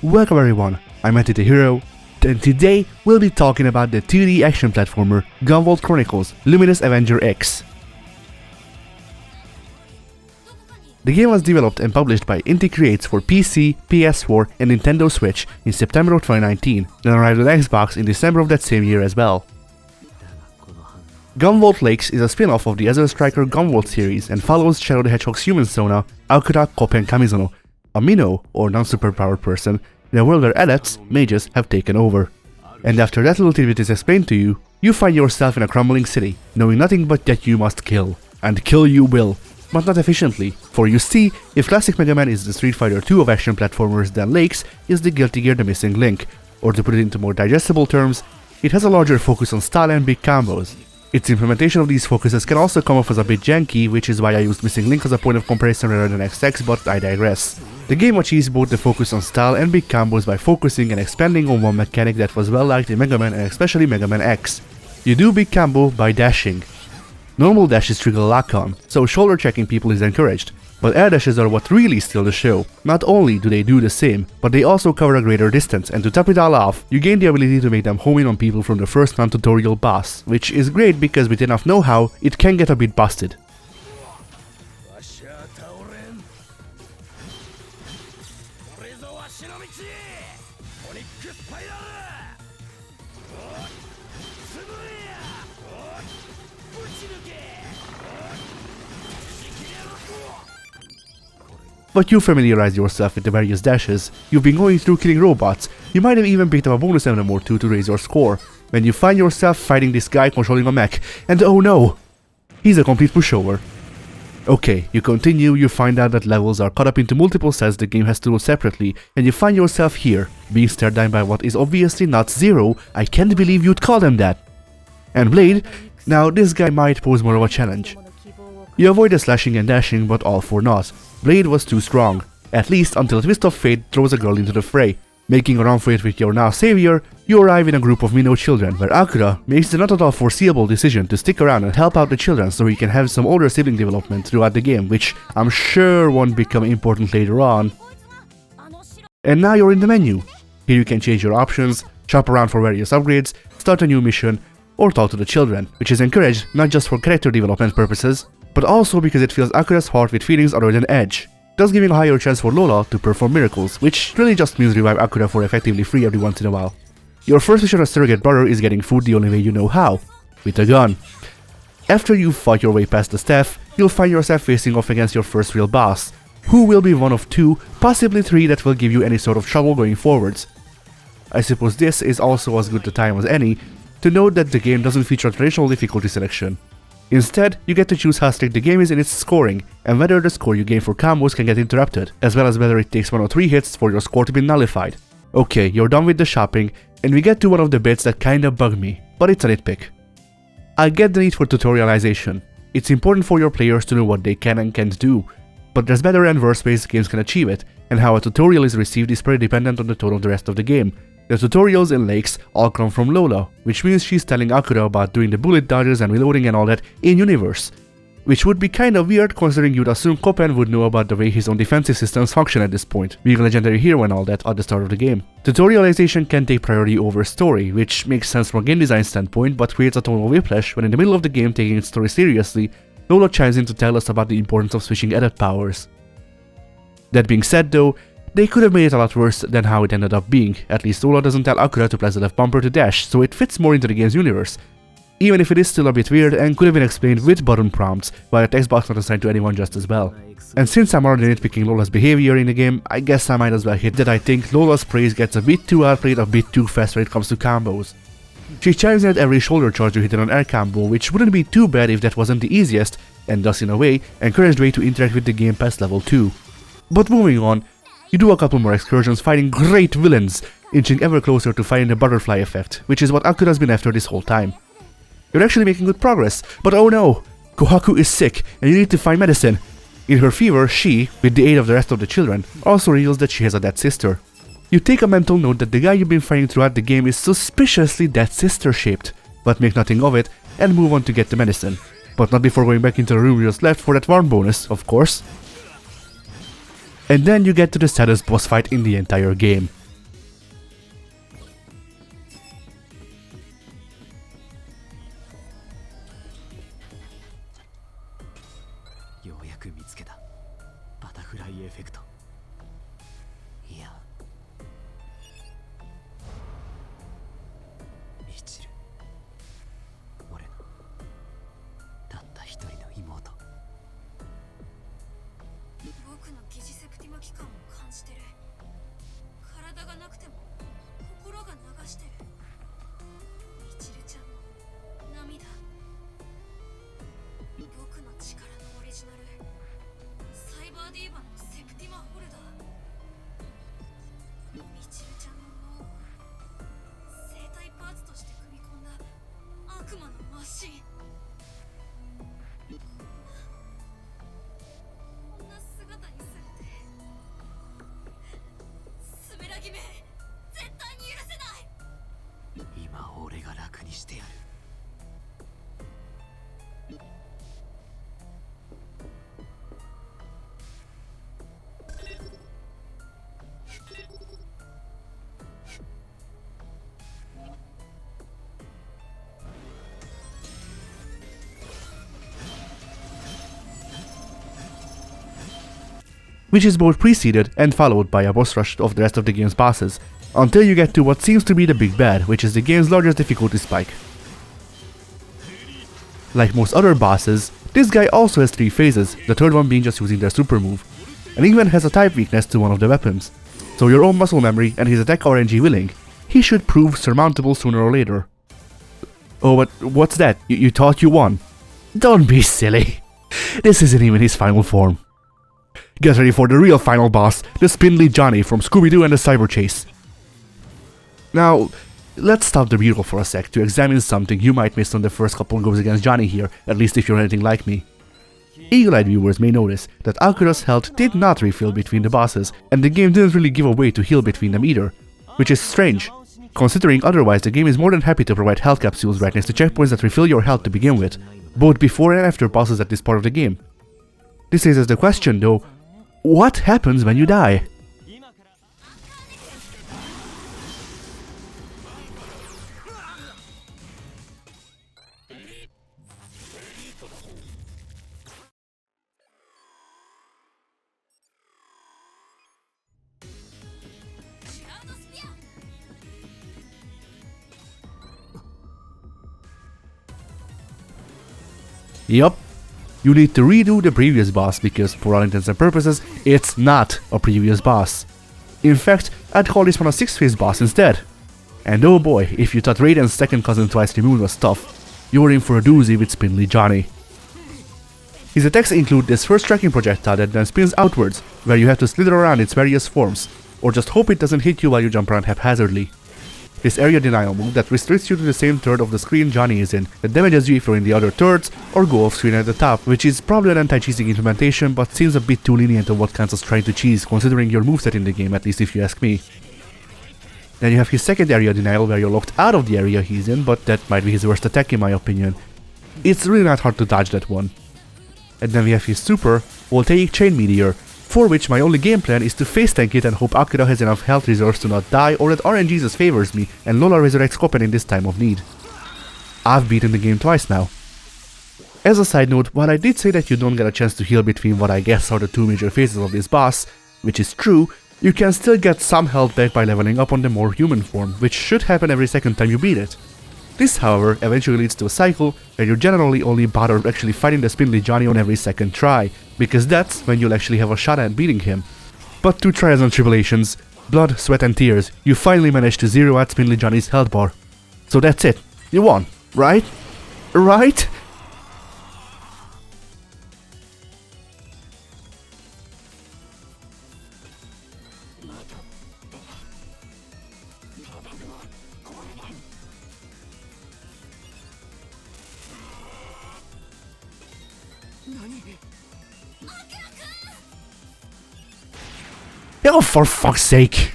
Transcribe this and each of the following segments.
Welcome everyone, I'm Untitled Hero, and today we'll be talking about the 2D action platformer Gunvolt Chronicles Luminous Avenger X. The game was developed and published by Inti Creates for PC, PS4 and Nintendo Switch in September of 2019, then arrived on Xbox in December of that same year as well. Gunvolt LAiX is a spin-off of the Azure Striker Gunvolt series and follows Shadow the Hedgehog's human Sona, Akura Koppen Kamizono, a Minnow or non-superpowered person in a world where adepts, mages, have taken over. And after that little tidbit is explained to you, you find yourself in a crumbling city, knowing nothing but that you must kill. And kill you will, but not efficiently, for you see, if classic Mega Man is the Street Fighter 2 of action platformers, then LAiX is the Guilty Gear the missing link, or to put it into more digestible terms, it has a larger focus on style and big combos. Its implementation of these focuses can also come off as a bit janky, which is why I used Missing Link as a point of comparison rather than XX, but I digress. The game achieves both the focus on style and big combos by focusing and expanding on one mechanic that was well liked in Mega Man and especially Mega Man X. You do big combo by dashing. Normal dashes trigger lock-on, so shoulder checking people is encouraged, but air dashes are what really steal the show. Not only do they do the same, but they also cover a greater distance, and to top it all off, you gain the ability to make them home in on people from the first non-tutorial boss, which is great because with enough know-how, it can get a bit busted. But you familiarize yourself with the various dashes, you've been going through killing robots, you might have even picked up a bonus emblem or two to raise your score, when you find yourself fighting this guy controlling a mech, and oh no! He's a complete pushover. Okay, you continue, you find out that levels are cut up into multiple sets the game has to do separately, and you find yourself here, being stared down by what is obviously not Zero. I can't believe you'd call them that. And Blade, now this guy might pose more of a challenge. You avoid the slashing and dashing, but all for naught. Blade was too strong, at least until a twist of fate throws a girl into the fray. Making a run for it with your now savior, you arrive in a group of Minnow children, where Akura makes the not at all foreseeable decision to stick around and help out the children so he can have some older sibling development throughout the game, which I'm sure won't become important later on. And now you're in the menu. Here you can change your options, shop around for various upgrades, start a new mission, or talk to the children, which is encouraged not just for character development purposes, but also because it fills Akura's heart with feelings other than edge, thus giving a higher chance for Lola to perform miracles, which really just means revive Akura for effectively free every once in a while. Your first mission as surrogate brother is getting food the only way you know how, with a gun. After you fight your way past the staff, you'll find yourself facing off against your first real boss, who will be one of two, possibly three that will give you any sort of trouble going forwards. I suppose this is also as good a time as any to note that the game doesn't feature a traditional difficulty selection. Instead, you get to choose how strict the game is in its scoring, and whether the score you gain for combos can get interrupted, as well as whether it takes 1 or 3 hits for your score to be nullified. Okay, you're done with the shopping, and we get to one of the bits that kinda bug me, but it's a nitpick. I get the need for tutorialization. It's important for your players to know what they can and can't do, but there's better and worse ways games can achieve it, and how a tutorial is received is pretty dependent on the tone of the rest of the game. The tutorials in LAiX all come from Lola, which means she's telling Akura about doing the bullet dodges and reloading and all that in-universe. Which would be kinda weird considering you'd assume Koppen would know about the way his own defensive systems function at this point, being a legendary hero and all that at the start of the game. Tutorialization can take priority over story, which makes sense from a game design standpoint but creates a tonal whiplash when in the middle of the game taking its story seriously, Lola chimes in to tell us about the importance of switching adept powers. That being said though, they could have made it a lot worse than how it ended up being. At least Lola doesn't tell Akura to press the left bumper to dash, so it fits more into the game's universe. Even if it is still a bit weird and could have been explained with button prompts, while the text box not assigned to anyone just as well. And since I'm already nitpicking Lola's behavior in the game, I guess I might as well hit that I think Lola's praise gets a bit too outplayed a bit too fast when it comes to combos. She chimes in at every shoulder charge to hit an air combo, which wouldn't be too bad if that wasn't the easiest, and thus in a way, encouraged way to interact with the game past level 2. But moving on, you do a couple more excursions fighting great villains, inching ever closer to finding the butterfly effect, which is what Akura's been after this whole time. You're actually making good progress, but oh no! Kohaku is sick and you need to find medicine. In her fever, she, with the aid of the rest of the children, also reveals that she has a dead sister. You take a mental note that the guy you've been fighting throughout the game is suspiciously dead sister shaped, but make nothing of it and move on to get the medicine. But not before going back into the room you just left for that warm bonus, of course. And then you get to the saddest boss fight in the entire game. which is both preceded and followed by a boss rush of the rest of the game's bosses, until you get to what seems to be the big bad, which is the game's largest difficulty spike. Like most other bosses, this guy also has 3 phases, the third one being just using their super move, and even has a type weakness to one of the weapons. So your own muscle memory and his attack RNG willing, he should prove surmountable sooner or later. Oh, but what's that? You thought you won? Don't be silly. This isn't even his final form. Get ready for the real final boss, the Spindly Johnny from Scooby-Doo and the Cyber Chase. Now, let's stop the b-roll for a sec to examine something you might miss on the first couple goes against Johnny here, at least if you're anything like me. Eagle-eyed viewers may notice that Akira's health did not refill between the bosses, and the game didn't really give a way to heal between them either, which is strange, considering otherwise the game is more than happy to provide health capsules right next to checkpoints that refill your health to begin with, both before and after bosses at this part of the game. This raises the question though, what happens when you die? Yup, you need to redo the previous boss because, for all intents and purposes, it's not a previous boss. In fact, I'd call this one a 6-phase boss instead. And oh boy, if you thought Raiden's second cousin twice removed was tough, you're in for a doozy with Spindly Johnny. His attacks include this first tracking projectile that then spins outwards, where you have to slither around its various forms, or just hope it doesn't hit you while you jump around haphazardly. This area denial move that restricts you to the same third of the screen Johnny is in, that damages you if you're in the other thirds, or go off screen at the top, which is probably an anti-cheesing implementation, but seems a bit too lenient of what counts as trying to cheese, considering your moveset in the game, at least if you ask me. Then you have his second area denial where you're locked out of the area he's in, but that might be his worst attack in my opinion. It's really not hard to dodge that one. And then we have his super, Voltaic Chain Meteor, for which my only game plan is to face tank it and hope Akira has enough health reserves to not die, or that RNGesus favors me and Lola resurrects Copen in this time of need. I've beaten the game twice now. As a side note, while I did say that you don't get a chance to heal between what I guess are the 2 major phases of this boss, which is true, you can still get some health back by leveling up on the more human form, which should happen every second time you beat it. This, however, eventually leads to a cycle where you generally only bother actually fighting the Spindly Johnny on every second try, because that's when you'll actually have a shot at beating him. But through trials and tribulations, blood, sweat and tears, you finally managed to zero out Spindly Johnny's health bar. So that's it. You won, right? Right? Oh, for fuck's sake!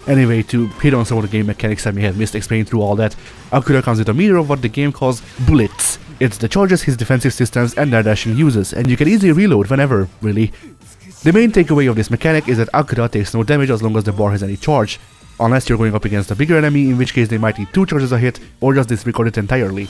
Anyway, to hit on some of the game mechanics I may have missed explaining through all that, Akira comes with a meter of what the game calls bullets. It's the charges his defensive systems and their dashing uses, and you can easily reload whenever, really. The main takeaway of this mechanic is that Akira takes no damage as long as the bar has any charge, unless you're going up against a bigger enemy, in which case they might need 2 charges a hit, or just disregard it entirely.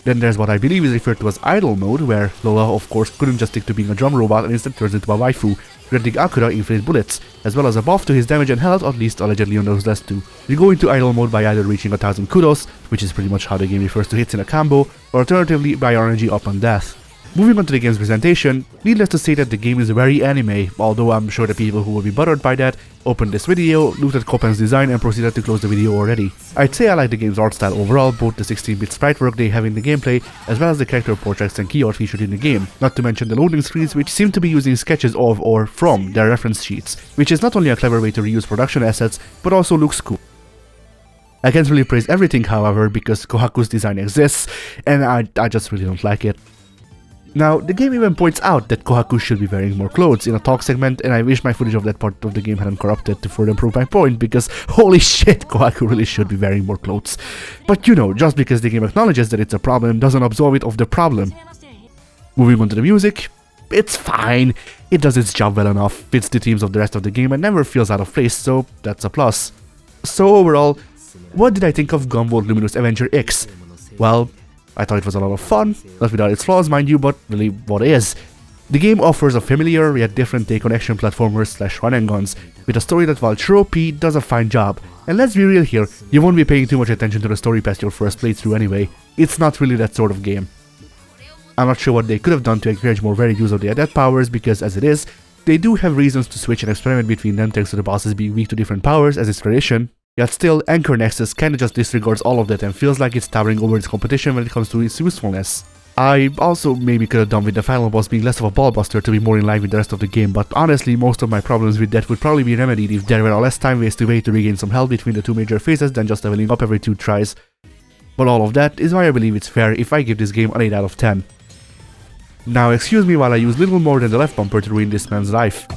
Then there's what I believe is referred to as idle mode, where Lola of course couldn't just stick to being a drum robot and instead turns into a waifu, granting Akira infinite bullets, as well as a buff to his damage and health, at least allegedly on those last 2. You go into idle mode by either reaching 1000 kudos, which is pretty much how the game refers to hits in a combo, or alternatively by RNG up on death. Moving on to the game's presentation, needless to say that the game is very anime, although I'm sure the people who will be bothered by that opened this video, looked at Copen's design and proceeded to close the video already. I'd say I like the game's art style overall, both the 16-bit sprite work they have in the gameplay, as well as the character portraits and key art featured in the game, not to mention the loading screens which seem to be using sketches of or from their reference sheets, which is not only a clever way to reuse production assets, but also looks cool. I can't really praise everything however, because Kohaku's design exists, and I just really don't like it. Now, the game even points out that Kohaku should be wearing more clothes in a talk segment, and I wish my footage of that part of the game hadn't corrupted to further prove my point, because holy shit, Kohaku really should be wearing more clothes. But you know, just because the game acknowledges that it's a problem doesn't absolve it of the problem. Moving on to the music, it's fine. It does its job well enough, fits the themes of the rest of the game, and never feels out of place, so that's a plus. So overall, what did I think of Gunvolt Luminous Avenger LAiX? Well, I thought it was a lot of fun, not without its flaws mind you, but really what is. The game offers a familiar yet different take on action platformers slash run and guns, with a story that while tropey does a fine job. And let's be real here, you won't be paying too much attention to the story past your first playthrough anyway. It's not really that sort of game. I'm not sure what they could have done to encourage more varied use of the adept powers, because as it is, they do have reasons to switch and experiment between them thanks to the bosses being weak to different powers as is tradition. Yet still, Anchor Nexus kinda just disregards all of that and feels like it's towering over its competition when it comes to its usefulness. I also maybe could have done with the final boss being less of a ballbuster to be more in line with the rest of the game, but honestly most of my problems with that would probably be remedied if there were a less time wasted way to regain some health between the two major phases than just leveling up every 2 tries. But all of that is why I believe it's fair if I give this game an 8 out of 10. Now excuse me while I use little more than the left bumper to ruin this man's life.